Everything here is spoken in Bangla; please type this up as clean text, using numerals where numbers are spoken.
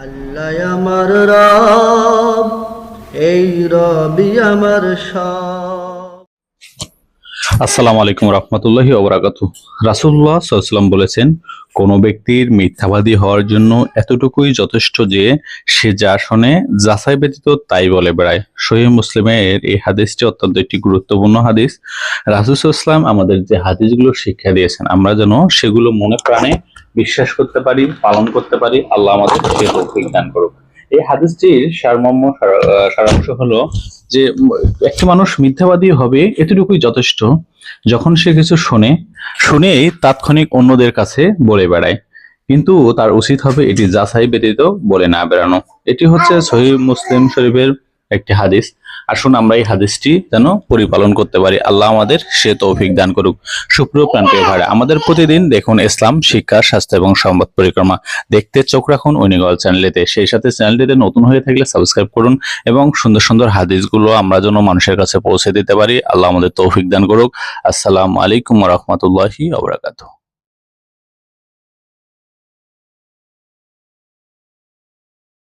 আল্লাহ আমার রব, এই রবি আমার সব। আসসালামু আলাইকুম রহমতুল্লাহি ওয়া বারাকাতুহু। রাসূলুল্লাহ সাল্লাল্লাহু আলাইহি ওয়াসাল্লাম বলেছেন, কোন ব্যক্তির মিথ্যাবাদী হওয়ার জন্য এতটুকুই যথেষ্ট যে সে যা শোনে যাচাই ব্যতীত তাই বলে বেড়ায়। সহিহ মুসলিমের এই হাদিসটি অত্যন্ত একটি গুরুত্বপূর্ণ হাদিস। রাসূল সাল্লাল্লাহু আলাইহি ওয়াসাল্লাম আমাদের যে হাদিসগুলো শিক্ষা দিয়েছেন, আমরা যেন সেগুলো মনে প্রাণে বিশ্বাস করতে পারি, পালন করতে পারি। আল্লাহ আমাদের সে তৌফিক দান করুক। এই হাদিসটির সারাংশ হলো যে একটি মানুষ মিথ্যাবাদী হবে এতটুকুই যথেষ্ট, যখন সে কিছু শুনেই তাৎক্ষণিক অন্যদের কাছে বলে বেড়ায়, কিন্তু তার উচিত হবে এটি যাচাই ব্যতীত বলে না বেড়ানো। এটি হচ্ছে সহিহ মুসলিম শরীফের একটি হাদিস। আসুন আমরা এই হাদিসটি যেন পরিপালন করতে পারি। আল্লাহ আমাদের সে তৌফিক দান করুক। সুপ্রিয় প্রান্তীয় ভাইরা, আমাদের প্রতিদিন দেখুন ইসলাম শিক্ষা, স্বাস্থ্য এবং সংবাদ পরিক্রমা দেখতে চোখ রাখুন উইনিগল চ্যানেলেতে। সেই সাথে চ্যানেলটিতে নতুন হয়ে থাকলে সাবস্ক্রাইব করুন এবং সুন্দর সুন্দর হাদিসগুলো আমরা যেন মানুষের কাছে পৌঁছে দিতে পারি। আল্লাহ আমাদের তৌফিক দান করুক। আসসালামু আলাইকুম ওয়া রাহমাতুল্লাহি ওয়া বারাকাতুহু।